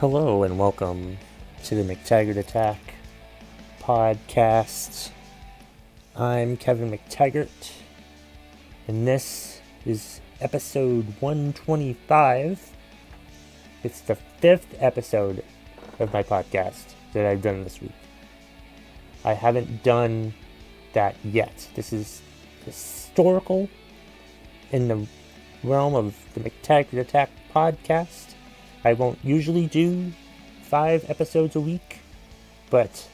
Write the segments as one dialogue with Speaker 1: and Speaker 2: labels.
Speaker 1: Hello and welcome to the McTaggart Attack podcast. I'm Kevin McTaggart, and this is episode 125. It's the 5th episode of my podcast that I've done this week. I haven't done that yet. This is historical in the realm of the McTaggart Attack podcast. I won't usually do 5 episodes a week, but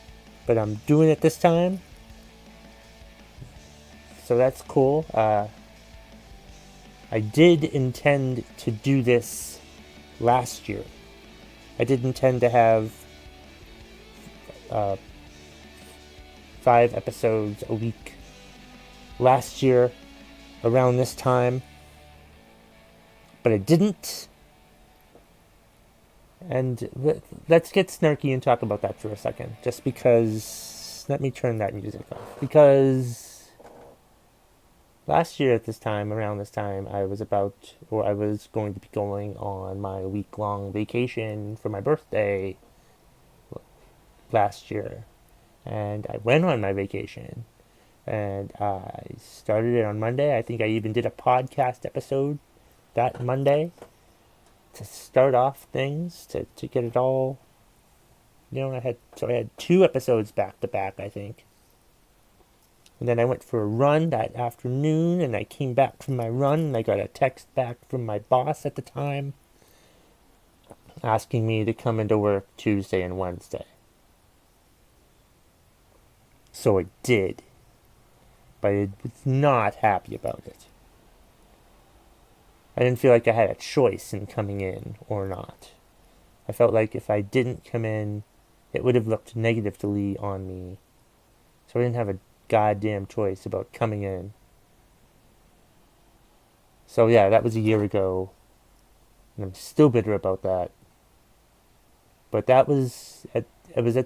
Speaker 1: I'm doing it this time, so that's cool. I did intend to do this last year. I did intend to have 5 episodes a week last year around this time, but I didn't. And let's get snarky and talk about that for a second. Just because, let me turn that music off. Because last year at this time, around this time, I was going to be going on my week-long vacation for my birthday last year. And I went on my vacation. And I started it on Monday. I think I even did a podcast episode that Monday to start off things, to get it all, I had 2 episodes back to back, I think. And then I went for a run that afternoon, and I came back from my run, and I got a text back from my boss at the time asking me to come into work Tuesday and Wednesday. So I did, but I was not happy about it. I didn't feel like I had a choice in coming in or not. I felt like if I didn't come in, it would have looked negatively on me. So I didn't have a goddamn choice about coming in. So yeah, that was a year ago. And I'm still bitter about that. But it was at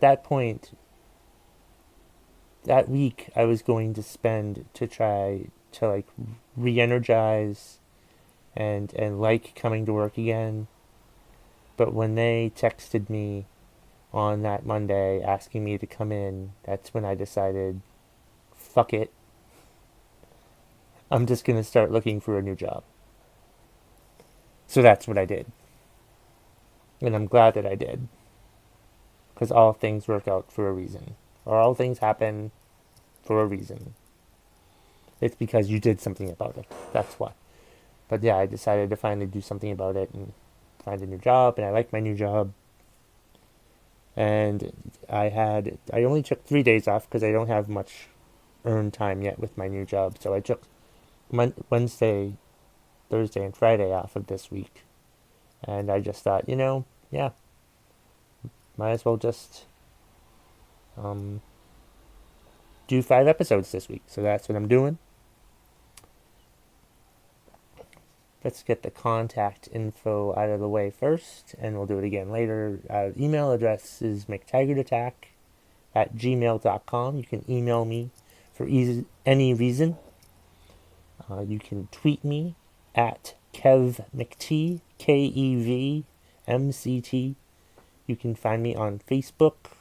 Speaker 1: that point, that week I was going to spend to try to re-energize and like coming to work again. But when they texted me on that Monday asking me to come in, that's when I decided, fuck it. I'm just going to start looking for a new job. So that's what I did. And I'm glad that I did. Because all things work out for a reason. Or all things happen for a reason. It's because you did something about it. That's why. But yeah, I decided to finally do something about it and find a new job, and I like my new job. And I only took 3 days off because I don't have much earned time yet with my new job. So I took Wednesday, Thursday, and Friday off of this week. And I just thought, might as well just do 5 episodes this week. So that's what I'm doing. Let's get the contact info out of the way first, and we'll do it again later. Email address is mctaggartattack@gmail.com. You can email me for any reason. You can tweet me at KevMcT, KEVMCT. You can find me on Facebook,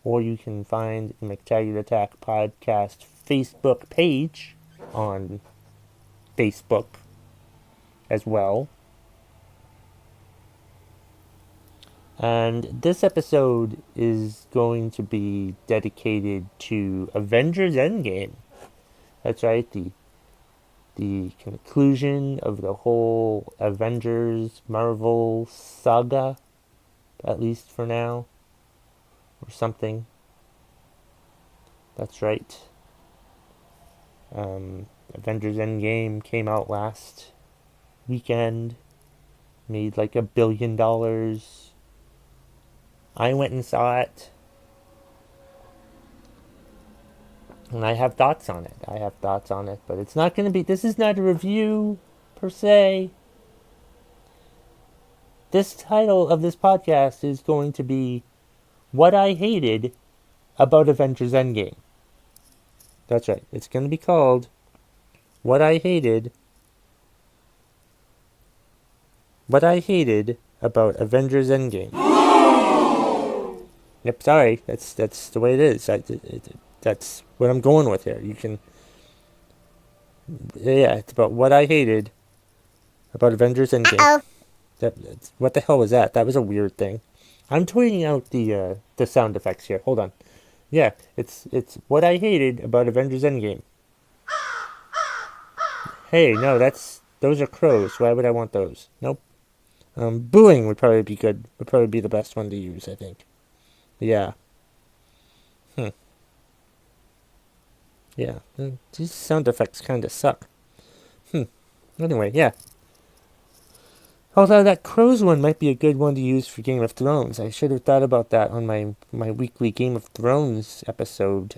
Speaker 1: or you can find the McTaggart Attack podcast Facebook page on Facebook as well. And this episode is going to be dedicated to Avengers Endgame. That's right, the conclusion of the whole Avengers Marvel saga, at least for now, or something. That's right. Avengers Endgame came out last weekend, made like $1 billion. I went and saw it, and I have thoughts on it. But it's not going to be, this is not a review per se. This title of this podcast is going to be What I Hated About Avengers Endgame. That's right. It's going to be called What I Hated About Avengers Endgame. Yep, sorry. That's the way it is. That's what I'm going with here. You can, yeah, it's about what I hated about Avengers Endgame.
Speaker 2: Uh-oh.
Speaker 1: What the hell was that? That was a weird thing. I'm tweeting out the sound effects here. Hold on. Yeah, it's what I hated about Avengers Endgame. Hey, no, those are crows. Why would I want those? Nope. Booing would probably be good. Would probably be the best one to use, I think. Yeah. Hmm. Yeah. These sound effects kind of suck. Hmm. Anyway, yeah. Although that crows one might be a good one to use for Game of Thrones. I should have thought about that on my weekly Game of Thrones episode.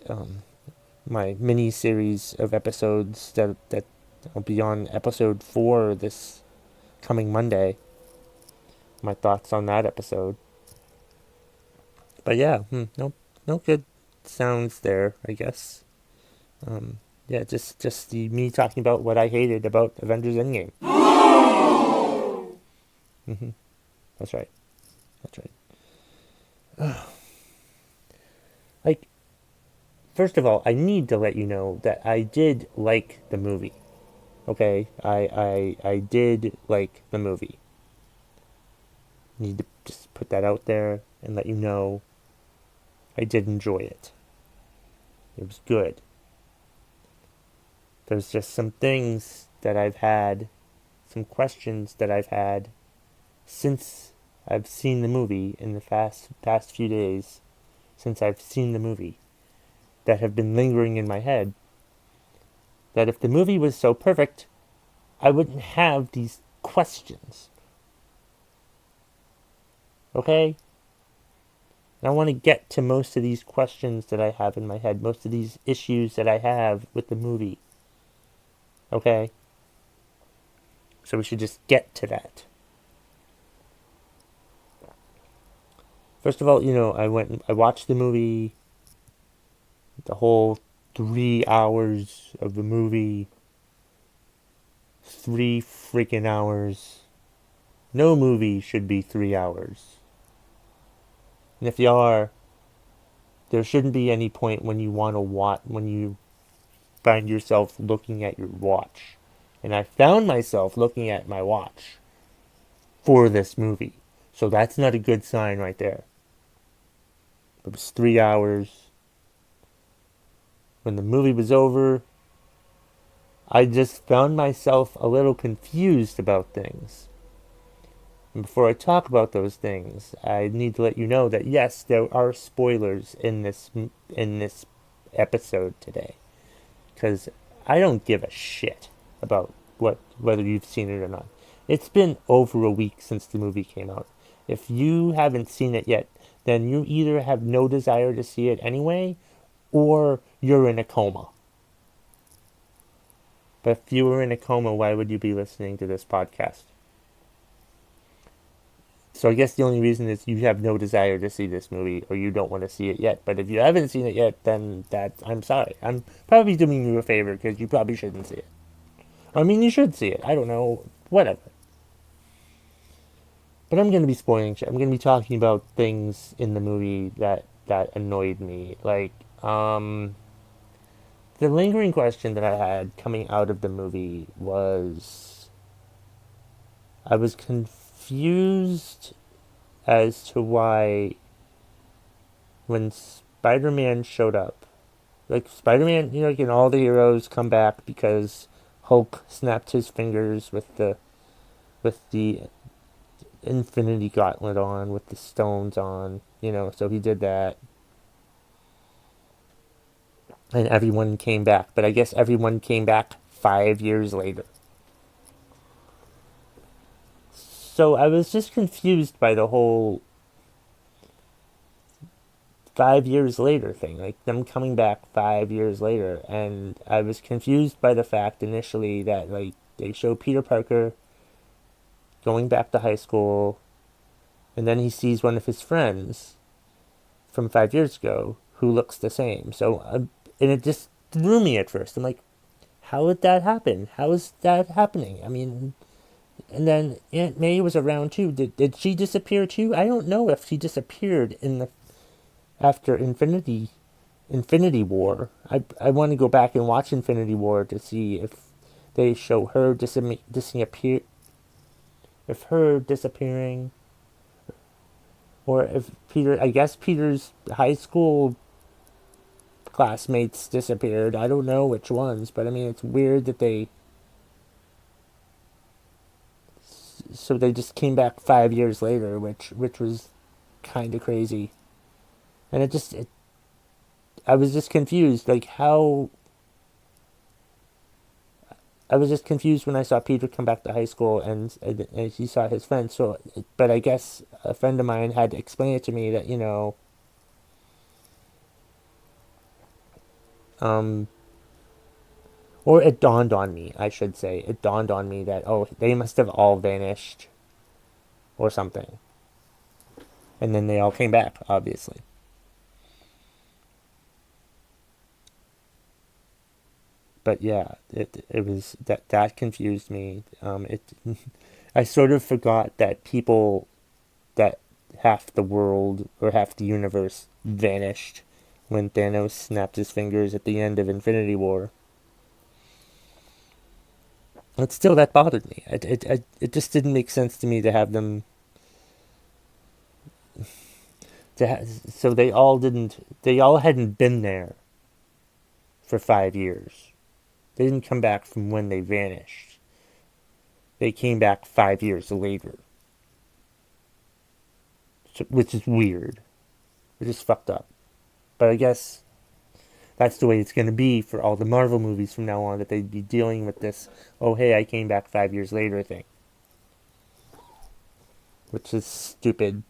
Speaker 1: My mini series of episodes that will be on episode 4 this coming Monday. My thoughts on that episode. But yeah, no good sounds there, I guess. Yeah, just the me talking about what I hated about Avengers Endgame. hmm That's right. That's right. Like, first of all, I need to let you know that I did like the movie. Okay, I did like the movie. Need to just put that out there and let you know I did enjoy it. It was good. There's just some things that I've had, some questions that I've had since I've seen the movie in the past few days, since I've seen the movie, that have been lingering in my head. That if the movie was so perfect, I wouldn't have these questions. Okay? And I want to get to most of these questions that I have in my head, most of these issues that I have with the movie. Okay? So we should just get to that. First of all, I watched the movie, the whole 3 hours of the movie, 3 freaking hours. No movie should be 3 hours. And if you are, there shouldn't be any point when you want to watch, when you find yourself looking at your watch. And I found myself looking at my watch for this movie. So that's not a good sign right there. It was 3 hours. When the movie was over, I just found myself a little confused about things. And before I talk about those things, I need to let you know that yes, there are spoilers in this episode today, because I don't give a shit about whether you've seen it or not. It's been over a week since the movie came out. If you haven't seen it yet, then you either have no desire to see it anyway, or you're in a coma. But if you were in a coma, why would you be listening to this podcast? So I guess the only reason is you have no desire to see this movie, or you don't want to see it yet. But if you haven't seen it yet, then I'm sorry. I'm probably doing you a favor because you probably shouldn't see it. I mean, you should see it. I don't know. Whatever. But I'm going to be spoiling shit. I'm going to be talking about things in the movie that annoyed me. Like, the lingering question that I had coming out of the movie was, I was confused as to why when Spider-Man showed up, like Spider-Man, like in all the heroes come back because Hulk snapped his fingers with the Infinity Gauntlet on, with the stones on, so he did that. And everyone came back, but I guess everyone came back 5 years later. So I was just confused by the whole 5 years later thing, like them coming back 5 years later. And I was confused by the fact initially that, like, they show Peter Parker going back to high school, and then he sees one of his friends from 5 years ago who looks the same. So, and it just threw me at first. I'm like, how would that happen? How is that happening? I mean, and then Aunt May was around too. Did she disappear too? I don't know if she disappeared after Infinity War. I want to go back and watch Infinity War to see if they show her disappear, if her disappearing, or if Peter. I guess Peter's high school classmates disappeared. I don't know which ones, but I mean it's weird that they just came back 5 years later, which was kind of crazy, and I was just confused, like how. I was just confused when I saw Peter come back to high school and he saw his friend. So, but I guess a friend of mine had to explain it to me that um, or it dawned on me. I should say it dawned on me that they must have all vanished or something, and then they all came back, obviously. But yeah, it was that confused me. It I sort of forgot that that half the world or half the universe vanished when Thanos snapped his fingers at the end of Infinity War. But still, that bothered me. It just didn't make sense to me to have them so they all hadn't been there for 5 years. They didn't come back from when they vanished. They came back 5 years later, which is weird, which is fucked up. But I guess that's the way it's going to be for all the Marvel movies from now on, that they'd be dealing with this, oh, hey, I came back 5 years later thing. Which is stupid.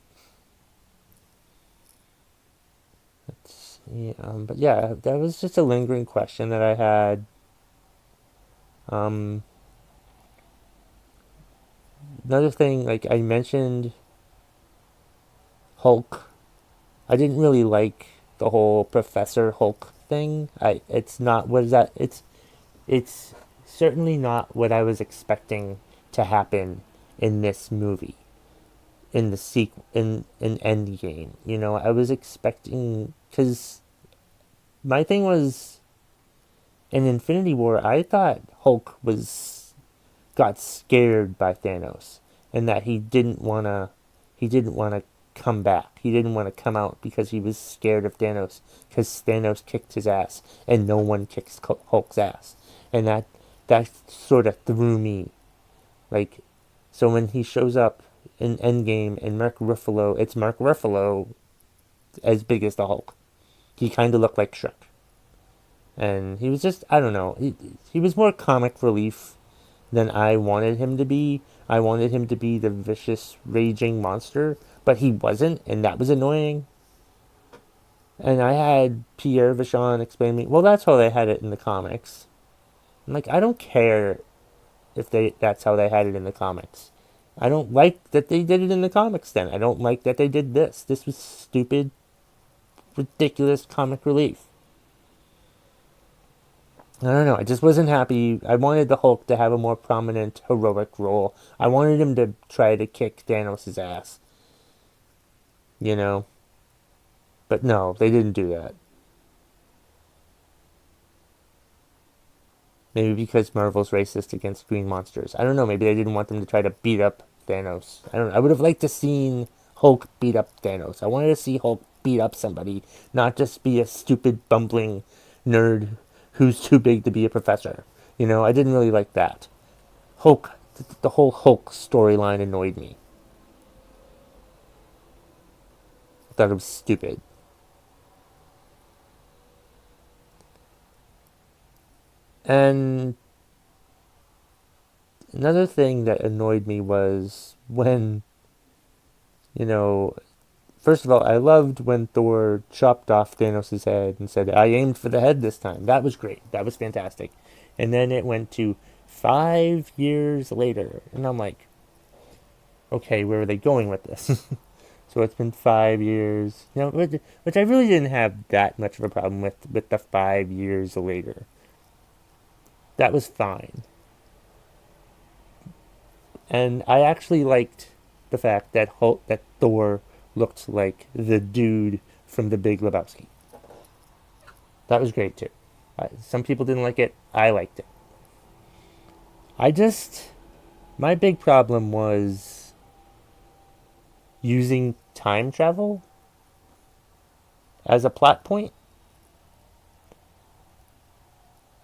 Speaker 1: But yeah, that was just a lingering question that I had. Um, Another thing, like I mentioned, Hulk. I didn't really like the whole Professor Hulk thing. It's not what is that? It's certainly not what I was expecting to happen in this movie, in the sequel, in Endgame. I was expecting, because my thing was in Infinity War. I thought Hulk got scared by Thanos, and that he didn't wanna come back. He didn't want to come out because he was scared of Thanos, because Thanos kicked his ass and no one kicks Hulk's ass, and that sort of threw me. Like, so when he shows up in Endgame and it's Mark Ruffalo as big as the Hulk. He kind of looked like Shrek, and he was just, I don't know. He was more comic relief than I wanted him to be. I wanted him to be the vicious, raging monster, but he wasn't, and that was annoying. And I had Pierre Vachon explain to me, well, that's how they had it in the comics. I'm like, I don't care if that's how they had it in the comics. I don't like that they did it in the comics then. I don't like that they did this. This was stupid, ridiculous comic relief. I don't know. I just wasn't happy. I wanted the Hulk to have a more prominent, heroic role. I wanted him to try to kick Thanos' ass. You know? But no, they didn't do that. Maybe because Marvel's racist against green monsters. I don't know. Maybe they didn't want them to try to beat up Thanos. I don't know. I would have liked to seen Hulk beat up Thanos. I wanted to see Hulk beat up somebody, not just be a stupid, bumbling nerd who's too big to be a professor. I didn't really like that. Hulk, the whole Hulk storyline annoyed me. I thought it was stupid. And another thing that annoyed me was when, you know, first of all, I loved when Thor chopped off Thanos' head and said, I aimed for the head this time. That was great. That was fantastic. And then it went to 5 years later. And I'm like, okay, where are they going with this? So it's been 5 years. Which I really didn't have that much of a problem with the 5 years later. That was fine. And I actually liked the fact that Thor looked like the dude from The Big Lebowski. That was great too. Some people didn't like it. I liked it. My big problem was using time travel as a plot point.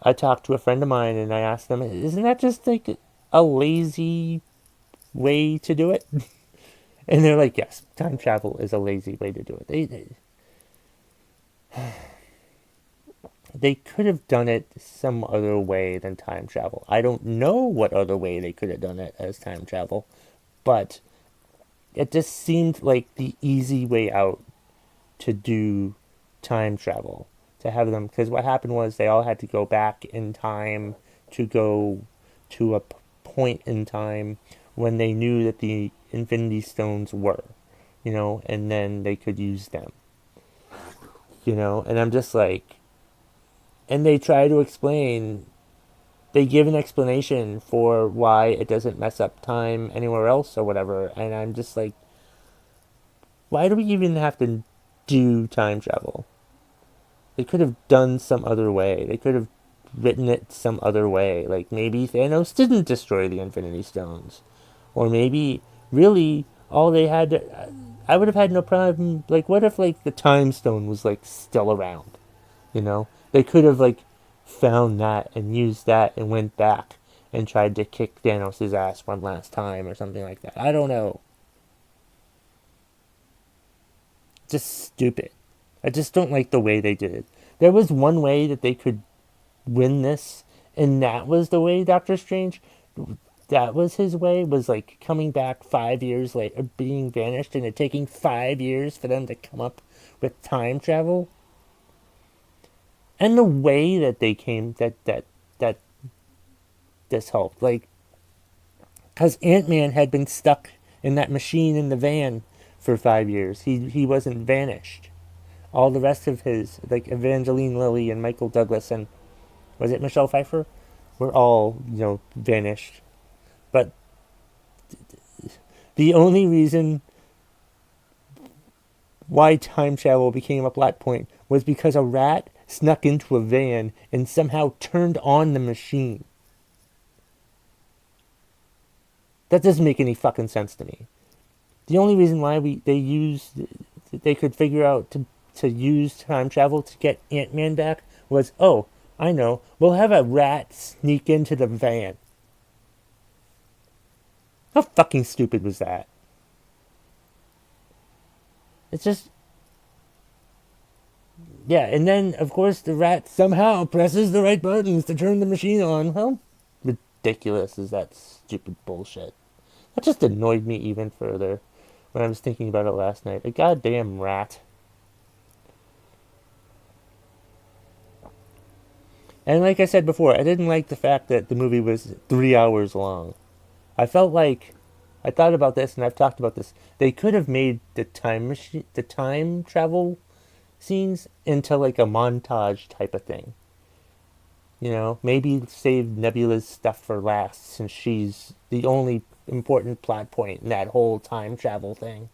Speaker 1: I talked to a friend of mine and I asked them, isn't that just like a lazy way to do it? And they're like, yes, time travel is a lazy way to do it. They could have done it some other way than time travel. I don't know what other way they could have done it as time travel, but it just seemed like the easy way out to do time travel. To have them, because what happened was they all had to go back in time to go to a point in time when they knew that the Infinity Stones were, and then they could use them, and I'm just like, and they try to explain, they give an explanation for why it doesn't mess up time anywhere else or whatever, and I'm just like, why do we even have to do time travel? They could have done some other way. They could have written it some other way. Like maybe Thanos didn't destroy the Infinity Stones. Or maybe really all they had to, I would have had no problem. Like what if like the Time Stone was like still around? They could have like found that and used that and went back and tried to kick Thanos' ass one last time or something like that. I don't know. Just stupid. I just don't like the way they did it. There was one way that they could win this, and that was the way Doctor Strange, that was his way, was like coming back 5 years later, being vanished, and it taking 5 years for them to come up with time travel. And the way that they came, that this helped, like, because Ant-Man had been stuck in that machine in the van for 5 years. He wasn't vanished. All the rest of his, like Evangeline Lilly and Michael Douglas and, was it Michelle Pfeiffer? Were all, vanished. But the only reason why time travel became a plot point was because a rat snuck into a van and somehow turned on the machine. That doesn't make any fucking sense to me. The only reason why they could figure out to use time travel to get Ant-Man back was, oh, I know, we'll have a rat sneak into the van. How fucking stupid was that? It's just, yeah, and then, of course, the rat somehow presses the right buttons to turn the machine on. How ridiculous is that stupid bullshit? That just annoyed me even further when I was thinking about it last night. A goddamn rat. And like I said before, I didn't like the fact that the movie was 3 hours long. I felt like, I thought about this and I've talked about this. They could have made the time travel scenes into like a montage type of thing. Maybe save Nebula's stuff for last since she's the only important plot point in that whole time travel thing.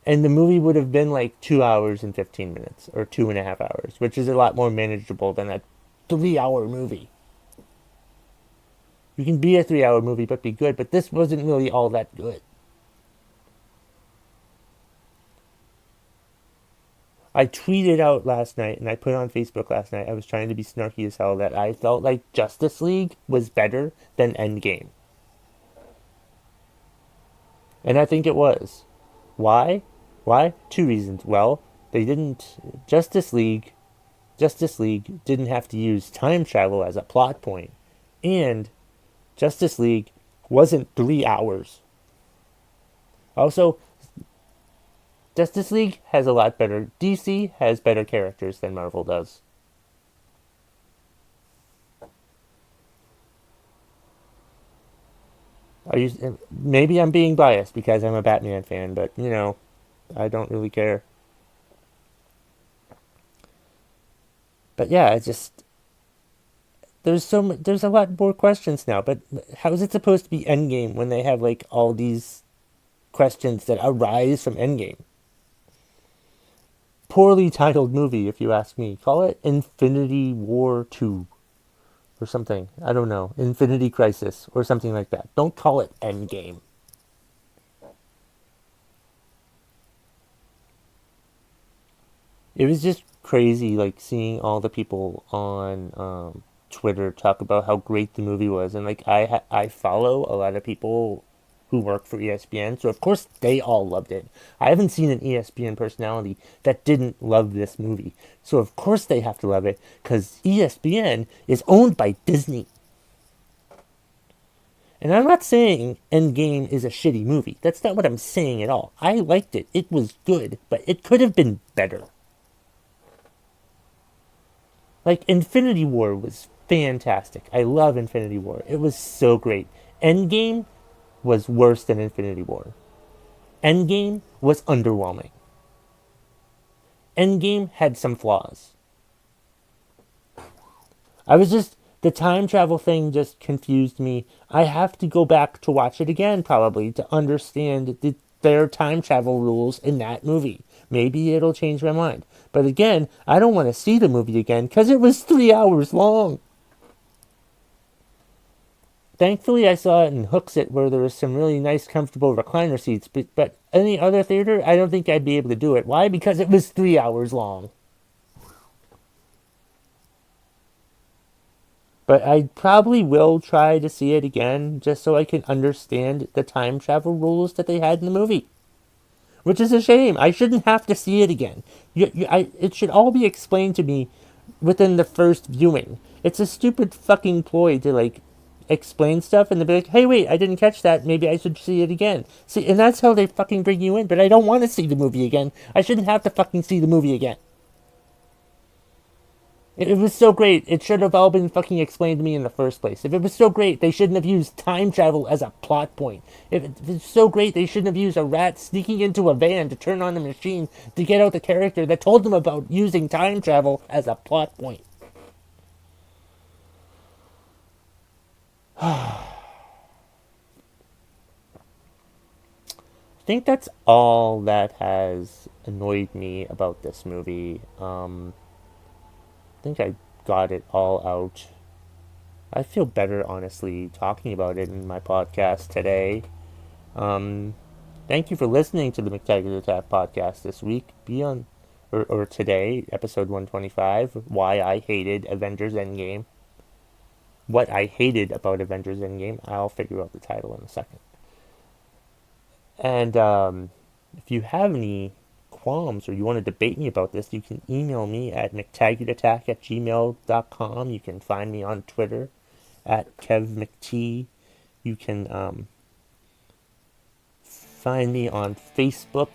Speaker 1: And the movie would have been like 2 hours and 15 minutes, or 2.5 hours, which is a lot more manageable than a 3 hour movie. You can be a 3 hour movie but be good, but this wasn't really all that good. I tweeted out last night, and I put on Facebook last night, I was trying to be snarky as hell, that I felt like Justice League was better than Endgame. And I think it was. Why? Why? Two reasons. Well, they didn't. Justice League didn't have to use time travel as a plot point, and Justice League wasn't 3 hours. Also, Justice League has a lot better. DC has better characters than Marvel does. Maybe I'm being biased because I'm a Batman fan, but I don't really care. But yeah, it's just, there's a lot more questions now. But how is it supposed to be Endgame when they have like all these questions that arise from Endgame. Poorly titled movie, if you ask me. Call it Infinity War 2 or something. I don't know. Infinity Crisis or something like that. Don't call it Endgame. It was just crazy, like, seeing all the people on Twitter talk about how great the movie was. And, like, I follow a lot of people who work for ESPN, so of course they all loved it. I haven't seen an ESPN personality that didn't love this movie. So of course they have to love it, because ESPN is owned by Disney. And I'm not saying Endgame is a shitty movie. That's not what I'm saying at all. I liked it. It was good, but it could have been better. Like, Infinity War was fantastic. I love Infinity War. It was so great. Endgame was worse than Infinity War. Endgame was underwhelming. Endgame had some flaws. The time travel thing just confused me. I have to go back to watch it again, probably, to understand their time travel rules in that movie. Maybe it'll change my mind. But again, I don't want to see the movie again because it was 3 hours long. Thankfully, I saw it in Hooksett, where there was some really nice, comfortable recliner seats. But any other theater, I don't think I'd be able to do it. Why? Because it was 3 hours long. But I probably will try to see it again, just so I can understand the time travel rules that they had in the movie. Which is a shame. I shouldn't have to see it again. It should all be explained to me within the first viewing. It's a stupid fucking ploy to, like, explain stuff and they'll be like, hey, wait, I didn't catch that. Maybe I should see it again. See, and that's how they fucking bring you in. But I don't want to see the movie again. I shouldn't have to fucking see the movie again. It was so great. It should have all been fucking explained to me in the first place. If it was so great, they shouldn't have used time travel as a plot point. If it's so great, they shouldn't have used a rat sneaking into a van to turn on the machine to get out the character that told them about using time travel as a plot point. I think that's all that has annoyed me about this movie. I think I got it all out. I feel better, honestly, talking about it in my podcast today. Thank you for listening to the McTaggart Attack podcast this week. Or today, episode 125, Why I Hated Avengers Endgame. What I hated about Avengers Endgame. I'll figure out the title in a second. And if you have any qualms or you want to debate me about this, you can email me at mctaggartattack@gmail.com. You can find me on Twitter at KevMcT. You can find me on Facebook.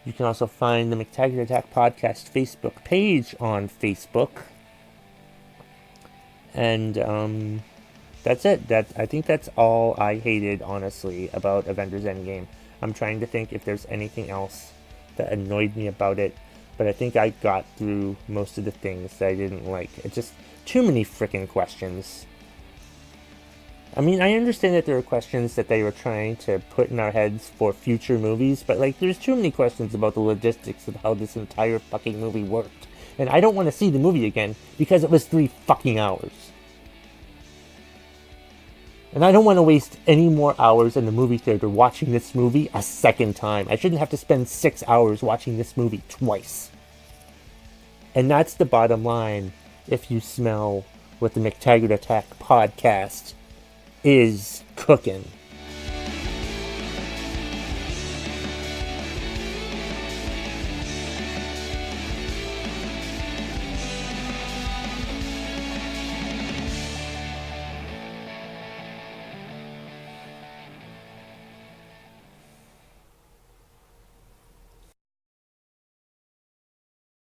Speaker 1: You can also find the McTaggart Attack Podcast Facebook page on Facebook. And that's it. I think that's all I hated, honestly, about Avengers Endgame. I'm trying to think if there's anything else that annoyed me about it, but I think I got through most of the things that I didn't like. It's just too many freaking questions. I mean, I understand that there are questions that they were trying to put in our heads for future movies, but, like, there's too many questions about the logistics of how this entire fucking movie worked. And I don't want to see the movie again because it was 3 fucking hours. And I don't want to waste any more hours in the movie theater watching this movie a second time. I shouldn't have to spend 6 hours watching this movie twice. And that's the bottom line if you smell what the McTaggart Attack podcast is cooking.